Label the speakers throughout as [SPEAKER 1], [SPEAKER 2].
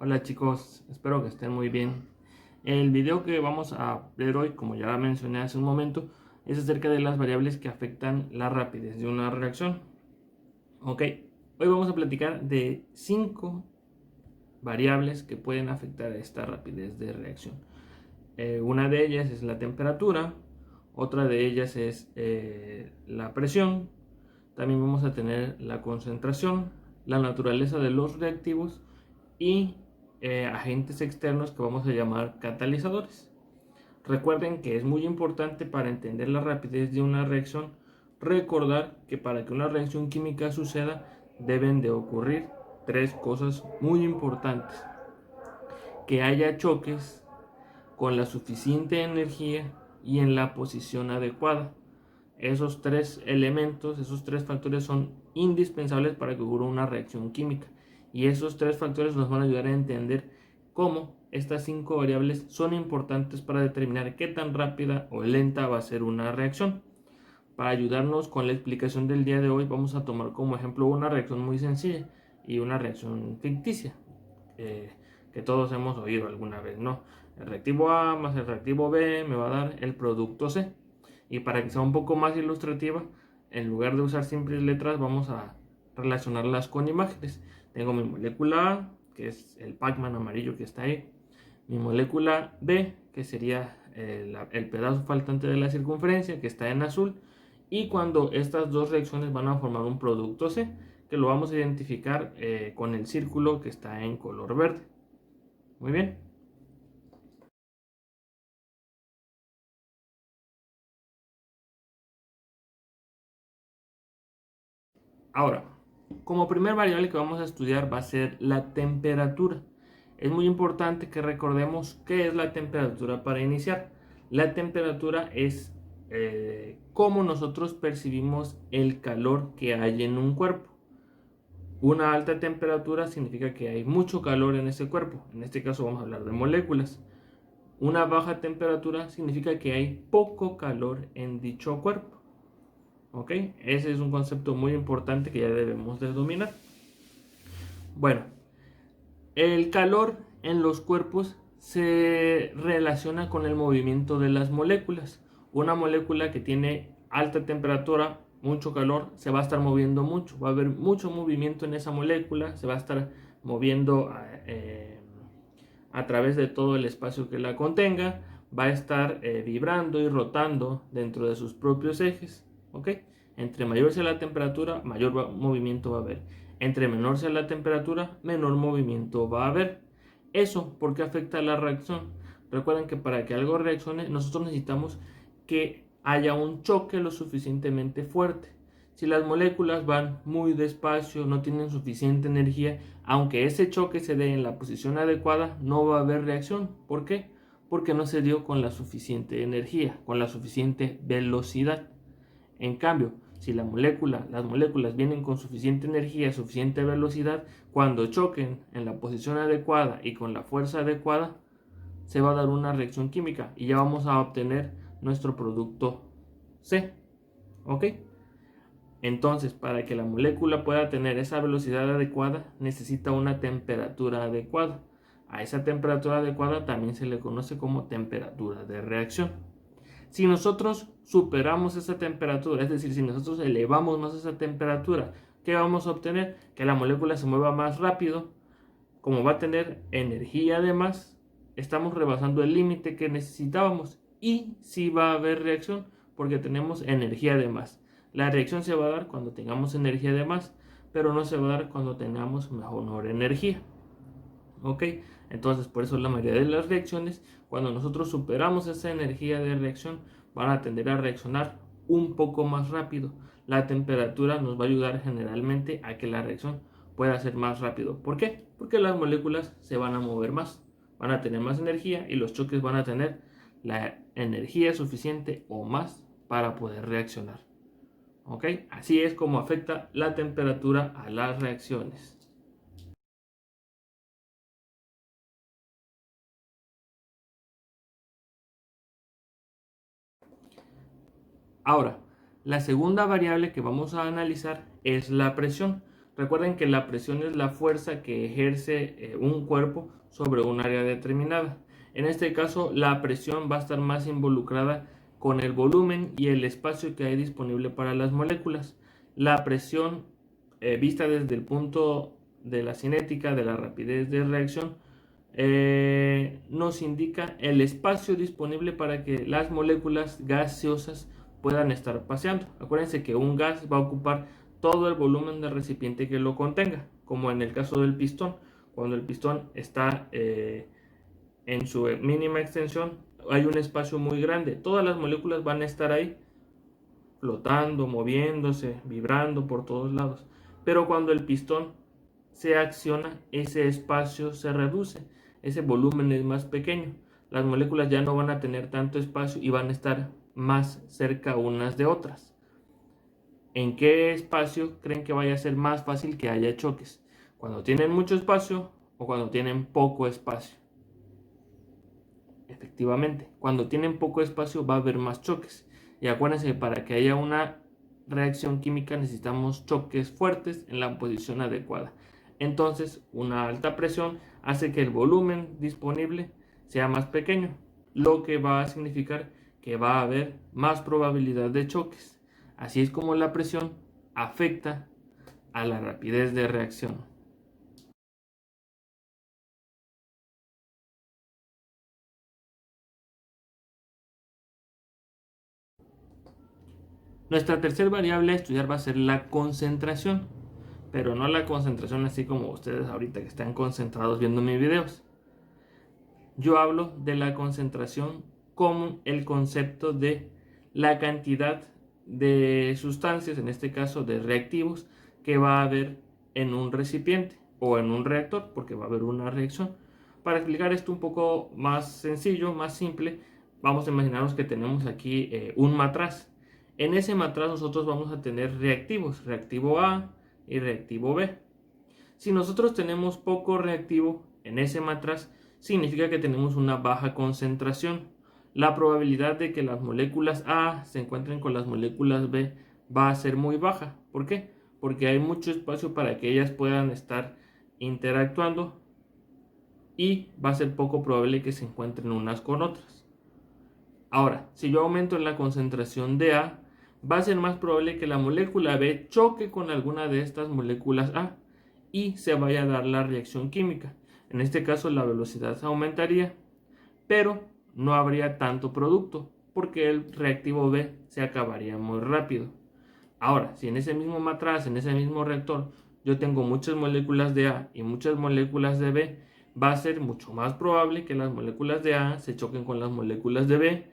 [SPEAKER 1] Hola chicos, espero que estén muy bien. El video que vamos a ver hoy, como ya mencioné hace un momento, es acerca de las variables que afectan la rapidez de una reacción. Ok, hoy vamos a platicar de 5 variables que pueden afectar esta rapidez de reacción. Una de ellas es la temperatura, otra de ellas es la presión, también vamos a tener la concentración, la naturaleza de los reactivos y agentes externos que vamos a llamar catalizadores. Recuerden que es muy importante para entender la rapidez de una reacción recordar que para que una reacción química suceda deben de ocurrir 3 cosas muy importantes: que haya choques con la suficiente energía y en la posición adecuada. Esos 3 elementos, esos 3 factores son indispensables para que ocurra una reacción química. Y esos 3 factores nos van a ayudar a entender cómo estas 5 variables son importantes para determinar qué tan rápida o lenta va a ser una reacción. Para ayudarnos con la explicación del día de hoy, vamos a tomar como ejemplo una reacción muy sencilla y una reacción ficticia, eh, que todos hemos oído alguna vez, ¿no? El reactivo A más el reactivo B me va a dar el producto C. Y para que sea un poco más ilustrativa, en lugar de usar simples letras, vamos a relacionarlas con imágenes. Tengo mi molécula A, que es el Pac-Man amarillo que está ahí. Mi molécula B, que sería el pedazo faltante de la circunferencia, que está en azul. Y cuando estas dos reacciones van a formar un producto C, que lo vamos a identificar con el círculo que está en color verde. Muy bien. Ahora, como primer variable que vamos a estudiar va a ser la temperatura. Es muy importante que recordemos qué es la temperatura para iniciar. La temperatura es cómo nosotros percibimos el calor que hay en un cuerpo. Una alta temperatura significa que hay mucho calor en ese cuerpo. En este caso vamos a hablar de moléculas. Una baja temperatura significa que hay poco calor en dicho cuerpo. ¿Ok? Ese es un concepto muy importante que ya debemos de dominar. Bueno, el calor en los cuerpos se relaciona con el movimiento de las moléculas. Una molécula que tiene alta temperatura, mucho calor, se va a estar moviendo mucho. Va a haber mucho movimiento en esa molécula, se va a estar moviendo a través de todo el espacio que la contenga, va a estar vibrando y rotando dentro de sus propios ejes. ¿Ok? Entre mayor sea la temperatura, mayor movimiento va a haber. Entre menor sea la temperatura, menor movimiento va a haber. Eso porque afecta a la reacción. Recuerden que para que algo reaccione, nosotros necesitamos que haya un choque lo suficientemente fuerte. Si las moléculas van muy despacio, no tienen suficiente energía, aunque ese choque se dé en la posición adecuada, no va a haber reacción. ¿Por qué? Porque no se dio con la suficiente energía, con la suficiente velocidad. En cambio, si las moléculas vienen con suficiente energía, suficiente velocidad, cuando choquen en la posición adecuada y con la fuerza adecuada, se va a dar una reacción química y ya vamos a obtener nuestro producto C. ¿Ok? Entonces, para que la molécula pueda tener esa velocidad adecuada, necesita una temperatura adecuada. A esa temperatura adecuada también se le conoce como temperatura de reacción. Si nosotros superamos esa temperatura, es decir, si nosotros elevamos más esa temperatura, ¿qué vamos a obtener? Que la molécula se mueva más rápido. Como va a tener energía de más, estamos rebasando el límite que necesitábamos y sí va a haber reacción porque tenemos energía de más. La reacción se va a dar cuando tengamos energía de más, pero no se va a dar cuando tengamos mejor energía. ¿Ok? Entonces, por eso la mayoría de las reacciones, cuando nosotros superamos esa energía de reacción, van a tender a reaccionar un poco más rápido. La temperatura nos va a ayudar generalmente a que la reacción pueda ser más rápido. ¿Por qué? Porque las moléculas se van a mover más, van a tener más energía y los choques van a tener la energía suficiente o más para poder reaccionar. ¿Ok? Así es como afecta la temperatura a las reacciones. Ahora, la segunda variable que vamos a analizar es la presión. Recuerden que la presión es la fuerza que ejerce un cuerpo sobre un área determinada. En este caso, la presión va a estar más involucrada con el volumen y el espacio que hay disponible para las moléculas. La presión, vista desde el punto de la cinética, de la rapidez de reacción, nos indica el espacio disponible para que las moléculas gaseosas puedan estar paseando. Acuérdense que un gas va a ocupar todo el volumen del recipiente que lo contenga, como en el caso del pistón. Cuando el pistón está en su mínima extensión, hay un espacio muy grande. Todas las moléculas van a estar ahí, flotando, moviéndose, vibrando por todos lados. Pero cuando el pistón se acciona, ese espacio se reduce, ese volumen es más pequeño. Las moléculas ya no van a tener tanto espacio y van a estar más cerca unas de otras. ¿En qué espacio creen que vaya a ser más fácil que haya choques? ¿Cuando tienen mucho espacio o cuando tienen poco espacio? Efectivamente, cuando tienen poco espacio va a haber más choques. Y acuérdense que para que haya una reacción química necesitamos choques fuertes en la posición adecuada. Entonces, una alta presión hace que el volumen disponible sea más pequeño, lo que va a significar que va a haber más probabilidad de choques. Así es como la presión afecta a la rapidez de reacción. Nuestra tercera variable a estudiar va a ser la concentración, pero no la concentración así como ustedes ahorita que están concentrados viendo mis videos. Yo hablo de la concentración como el concepto de la cantidad de sustancias, en este caso de reactivos, que va a haber en un recipiente o en un reactor, porque va a haber una reacción. Para explicar esto un poco más sencillo, más simple, vamos a imaginarnos que tenemos aquí un matraz. En ese matraz nosotros vamos a tener reactivos, reactivo A y reactivo B. Si nosotros tenemos poco reactivo en ese matraz, significa que tenemos una baja concentración. La probabilidad de que las moléculas A se encuentren con las moléculas B va a ser muy baja. ¿Por qué? Porque hay mucho espacio para que ellas puedan estar interactuando y va a ser poco probable que se encuentren unas con otras. Ahora, si yo aumento la concentración de A, va a ser más probable que la molécula B choque con alguna de estas moléculas A y se vaya a dar la reacción química. En este caso la velocidad aumentaría, pero no habría tanto producto porque el reactivo B se acabaría muy rápido. Ahora, si en ese mismo matraz, en ese mismo reactor, yo tengo muchas moléculas de A y muchas moléculas de B, va a ser mucho más probable que las moléculas de A se choquen con las moléculas de B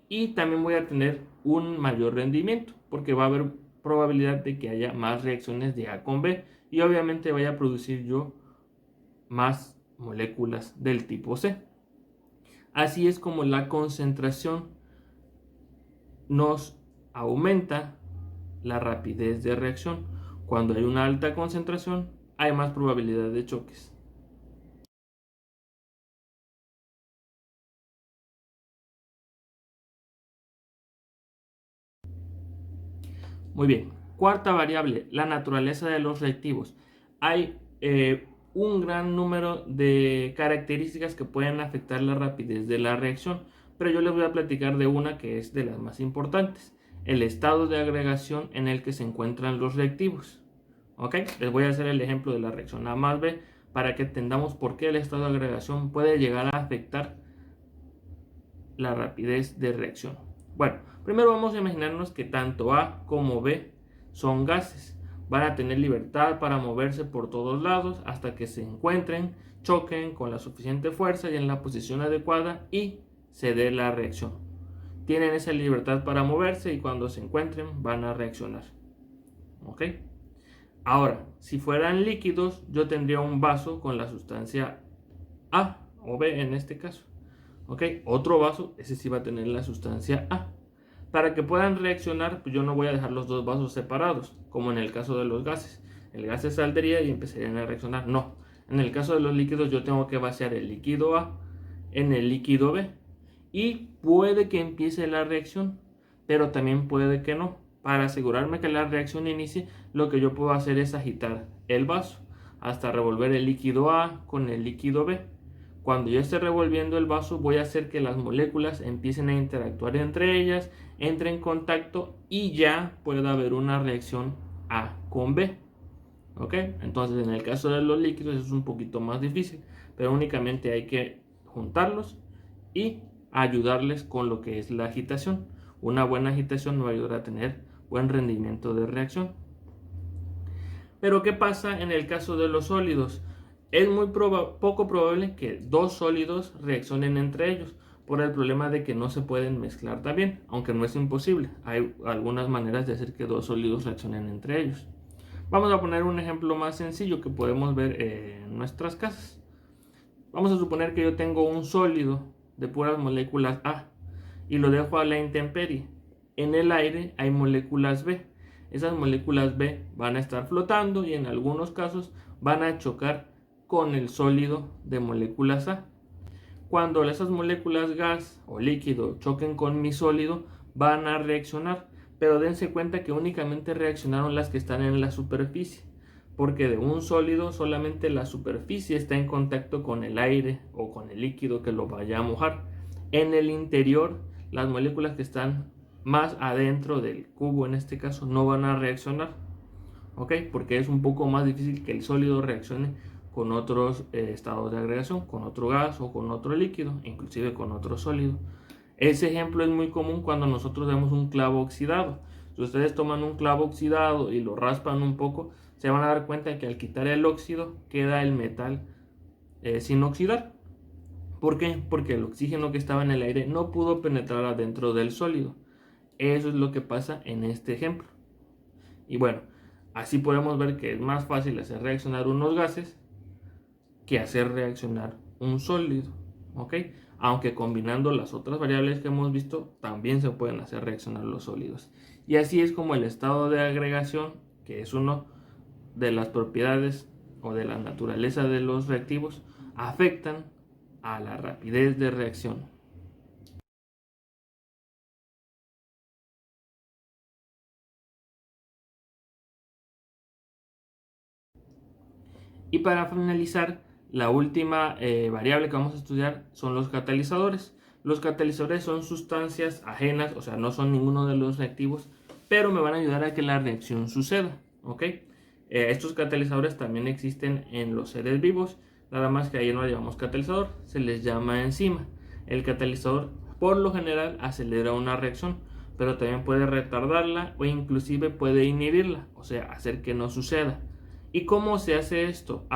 [SPEAKER 1] y también voy a tener un mayor rendimiento porque va a haber probabilidad de que haya más reacciones de A con B y obviamente vaya a producir yo más moléculas del tipo C. Así es como la concentración nos aumenta la rapidez de reacción. Cuando hay una alta concentración, hay más probabilidad de choques. Muy bien. Cuarta variable, la naturaleza de los reactivos. Hay un gran número de características que pueden afectar la rapidez de la reacción, pero yo les voy a platicar de una que es de las más importantes, el estado de agregación en el que se encuentran los reactivos. ¿Ok? Les voy a hacer el ejemplo de la reacción A más B para que entendamos por qué el estado de agregación puede llegar a afectar la rapidez de reacción. Bueno, primero vamos a imaginarnos que tanto A como B son gases. Van a tener libertad para moverse por todos lados hasta que se encuentren, choquen con la suficiente fuerza y en la posición adecuada y se dé la reacción. Tienen esa libertad para moverse y cuando se encuentren van a reaccionar. ¿Ok? Ahora, si fueran líquidos, yo tendría un vaso con la sustancia A o B en este caso. ¿Ok? Otro vaso, ese sí va a tener la sustancia A. Para que puedan reaccionar, pues yo no voy a dejar los dos vasos separados, como en el caso de los gases. El gas se saldría y empezarían a reaccionar. No, en el caso de los líquidos yo tengo que vaciar el líquido A en el líquido B. Y puede que empiece la reacción, pero también puede que no. Para asegurarme que la reacción inicie, lo que yo puedo hacer es agitar el vaso hasta revolver el líquido A con el líquido B. Cuando yo esté revolviendo el vaso, voy a hacer que las moléculas empiecen a interactuar entre ellas, entren en contacto y ya pueda haber una reacción A con B. ¿Ok? Entonces, en el caso de los líquidos es un poquito más difícil, pero únicamente hay que juntarlos y ayudarles con lo que es la agitación. Una buena agitación nos va a ayudar a tener buen rendimiento de reacción. Pero ¿qué pasa en el caso de los sólidos? Es muy poco probable que dos sólidos reaccionen entre ellos por el problema de que no se pueden mezclar también, aunque no es imposible. Hay algunas maneras de hacer que dos sólidos reaccionen entre ellos. Vamos a poner un ejemplo más sencillo que podemos ver en nuestras casas. Vamos a suponer que yo tengo un sólido de puras moléculas A y lo dejo a la intemperie. En el aire hay moléculas B. Esas moléculas B van a estar flotando y en algunos casos van a chocar con el sólido de moléculas A. Cuando esas moléculas gas o líquido choquen con mi sólido, van a reaccionar, pero dense cuenta que únicamente reaccionaron las que están en la superficie, porque de un sólido solamente la superficie está en contacto con el aire o con el líquido que lo vaya a mojar. En el interior, las moléculas que están más adentro del cubo, en este caso, no van a reaccionar, ¿ok? Porque es un poco más difícil que el sólido reaccione con otros estados de agregación, con otro gas o con otro líquido, inclusive con otro sólido. Ese ejemplo es muy común cuando nosotros vemos un clavo oxidado. Si ustedes toman un clavo oxidado y lo raspan un poco, se van a dar cuenta que al quitar el óxido queda el metal sin oxidar. ¿Por qué? Porque el oxígeno que estaba en el aire no pudo penetrar adentro del sólido. Eso es lo que pasa en este ejemplo. Y bueno, así podemos ver que es más fácil hacer reaccionar unos gases que hacer reaccionar un sólido, ¿ok? Aunque combinando las otras variables que hemos visto, también se pueden hacer reaccionar los sólidos. Y así es como el estado de agregación, que es uno de las propiedades o de la naturaleza de los reactivos, afectan a la rapidez de reacción. Y para finalizar, la última variable que vamos a estudiar son los catalizadores. Los catalizadores son sustancias ajenas, o sea, no son ninguno de los reactivos, pero me van a ayudar a que la reacción suceda, ¿ok? Estos catalizadores también existen en los seres vivos, nada más que ahí no le llamamos catalizador, se les llama enzima. El catalizador, por lo general, acelera una reacción, pero también puede retardarla o inclusive puede inhibirla, o sea, hacer que no suceda. ¿Y cómo se hace esto?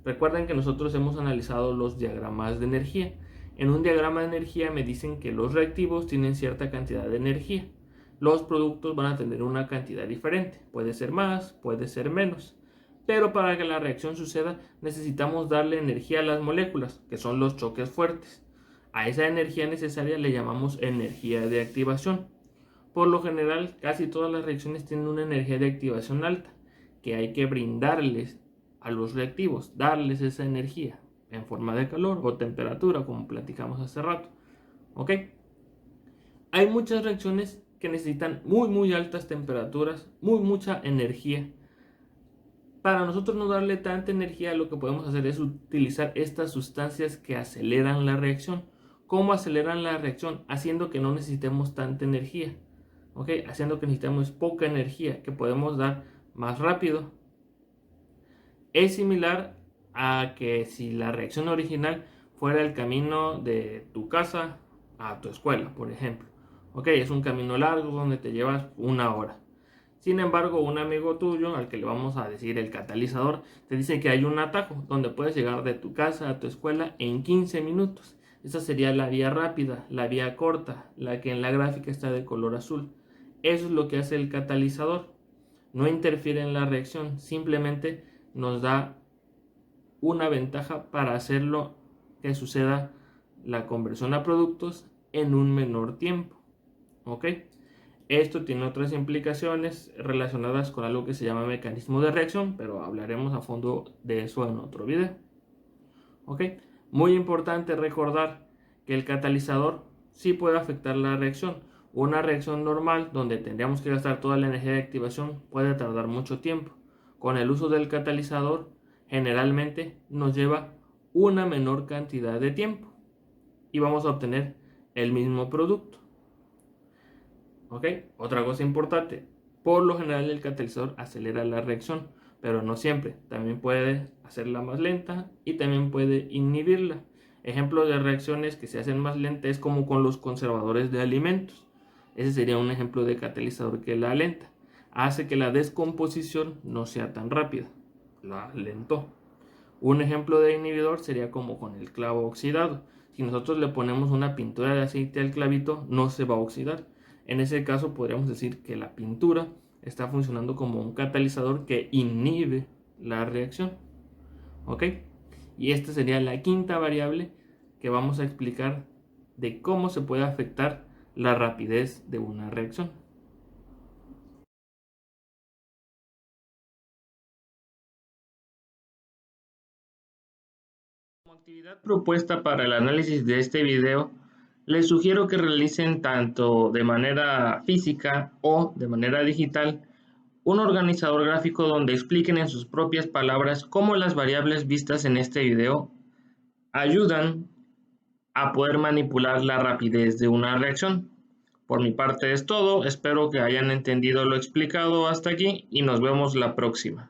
[SPEAKER 1] Recuerden que nosotros hemos analizado los diagramas de energía. En un diagrama de energía me dicen que los reactivos tienen cierta cantidad de energía. Los productos van a tener una cantidad diferente. Puede ser más, puede ser menos. Pero para que la reacción suceda necesitamos darle energía a las moléculas, que son los choques fuertes. A esa energía necesaria le llamamos energía de activación. Por lo general, casi todas las reacciones tienen una energía de activación alta, que hay que brindarles a los reactivos, darles esa energía en forma de calor o temperatura, como platicamos hace rato. ¿Ok? Hay muchas reacciones que necesitan muy altas temperaturas, mucha energía. Para nosotros no darle tanta energía, lo que podemos hacer es utilizar estas sustancias que aceleran la reacción. ¿Cómo aceleran la reacción? Haciendo que no necesitemos tanta energía. ¿Ok? Haciendo que necesitemos poca energía, que podemos dar más rápido. Es similar a que si la reacción original fuera el camino de tu casa a tu escuela, por ejemplo. Ok, es un camino largo donde te llevas una hora. Sin embargo, un amigo tuyo, al que le vamos a decir el catalizador, te dice que hay un atajo donde puedes llegar de tu casa a tu escuela en 15 minutos. Esa sería la vía rápida, la vía corta, la que en la gráfica está de color azul. Eso es lo que hace el catalizador. No interfiere en la reacción, simplemente nos da una ventaja para hacerlo que suceda la conversión a productos en un menor tiempo. ¿Ok? Esto tiene otras implicaciones relacionadas con algo que se llama mecanismo de reacción, pero hablaremos a fondo de eso en otro video. ¿Ok? Muy importante recordar que el catalizador sí puede afectar la reacción. Una reacción normal, donde tendríamos que gastar toda la energía de activación, puede tardar mucho tiempo. Con el uso del catalizador, generalmente nos lleva una menor cantidad de tiempo y vamos a obtener el mismo producto. ¿Ok? Otra cosa importante, por lo general el catalizador acelera la reacción, pero no siempre. También puede hacerla más lenta y también puede inhibirla. Ejemplos de reacciones que se hacen más lentas es como con los conservadores de alimentos. Ese sería un ejemplo de catalizador que la alenta. Hace que la descomposición no sea tan rápida. La alentó. Un ejemplo de inhibidor sería como con el clavo oxidado. Si nosotros le ponemos una pintura de aceite al clavito, no se va a oxidar. En ese caso podríamos decir que la pintura está funcionando como un catalizador que inhibe la reacción. ¿Ok? Y esta sería la quinta variable que vamos a explicar de cómo se puede afectar la rapidez de una reacción. Como actividad propuesta para el análisis de este video, les sugiero que realicen tanto de manera física o de manera digital un organizador gráfico donde expliquen en sus propias palabras cómo las variables vistas en este video ayudan a poder manipular la rapidez de una reacción. Por mi parte es todo, espero que hayan entendido lo explicado hasta aquí y nos vemos la próxima.